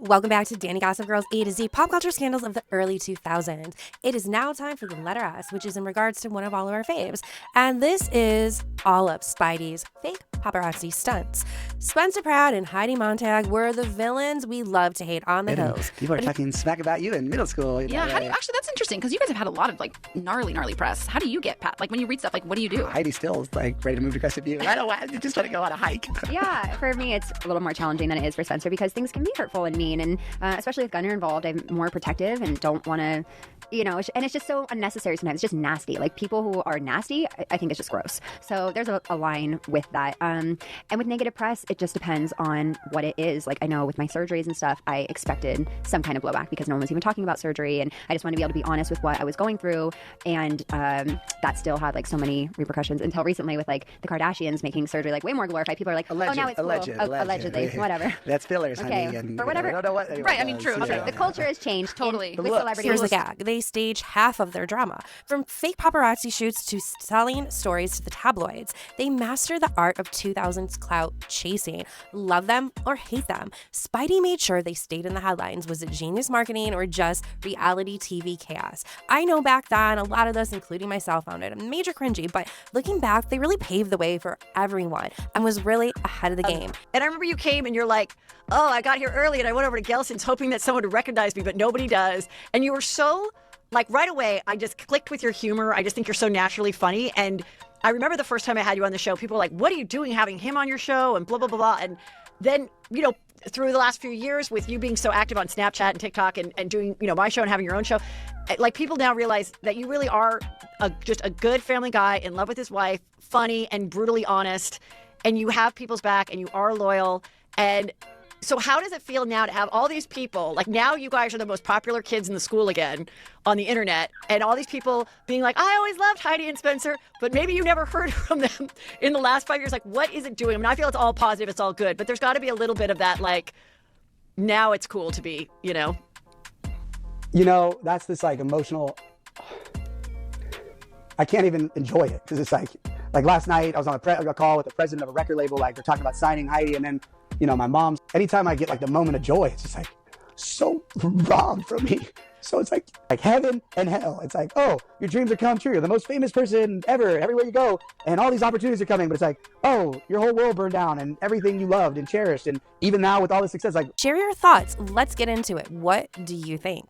Welcome back to Danny Gossip Girl's A to Z pop culture scandals of the early 2000s. It is now time for the letter S, which is in regards to one of all of our faves. And this is all of Speidi's fake paparazzi stunts. Spencer Pratt and Heidi Montag were the villains we love to hate on the hills. People are talking smack about you in middle school. Yeah, how do you, actually, that's interesting because you guys have had a lot of like gnarly press. How do you get Pat? Like when you read stuff, like what do you do? Heidi still is like ready to move to Crescent View. I don't want to just want to go on a hike. Yeah, for me, it's a little more challenging than it is for Spencer because things can be hurtful and mean. And especially with Gunnar involved, I'm more protective and don't want to, and it's just so unnecessary sometimes. It's just nasty. Like people who are nasty, I think it's just gross. So there's a line with that. And with negative press, it just depends on what it is. Like I know with my surgeries and stuff, I expected some kind of blowback because no one was even talking about surgery. And I just want to be able to be honest with what I was going through. And that still had like so many repercussions until recently with like the Kardashians making surgery like way more glorified. People are like, alleged, oh, now it's cool. Allegedly, whatever. That's fillers, okay, honey. And, for whatever. I don't know what right, I mean, true. Okay, the culture has changed totally with celebrities. Here's the gag. They stage half of their drama. From fake paparazzi shoots to selling stories to the tabloids, they master the art of 2000s clout chasing. Love them or hate them, Speidi made sure they stayed in the headlines. Was it genius marketing or just reality TV chaos? I know back then, a lot of us, including myself, found it a major cringy, but looking back, they really paved the way for everyone and was really ahead of the game. And I remember you came and you're like, oh, I got here early and I went over to Gelson's hoping that someone would recognize me, but nobody does. And you were so, like right away, I just clicked with your humor. I just think you're so naturally funny. And I remember the first time I had you on the show, people were like, what are you doing having him on your show? And blah, blah, blah, blah. And then, through the last few years with you being so active on Snapchat and TikTok and doing, my show and having your own show, like people now realize that you really are just a good family guy in love with his wife, funny and brutally honest, and you have people's back and you are loyal. And so how does it feel now to have all these people, like now you guys are the most popular kids in the school again on the internet, and all these people being like, I always loved Heidi and Spencer, but maybe you never heard from them in the last 5 years. Like, what is it doing? I mean, I feel it's all positive, it's all good, but there's got to be a little bit of that, like, now it's cool to be, that's this like emotional, I can't even enjoy it because it's like last night I was on a call with the president of a record label, like they're talking about signing Heidi, and then my mom's, anytime I get like the moment of joy, it's just like so wrong for me. So it's like heaven and hell. It's like, oh, your dreams are come true. You're the most famous person ever, everywhere you go, and all these opportunities are coming. But it's like, oh, your whole world burned down and everything you loved and cherished. And even now with all this success, like, share your thoughts. Let's get into it. What do you think?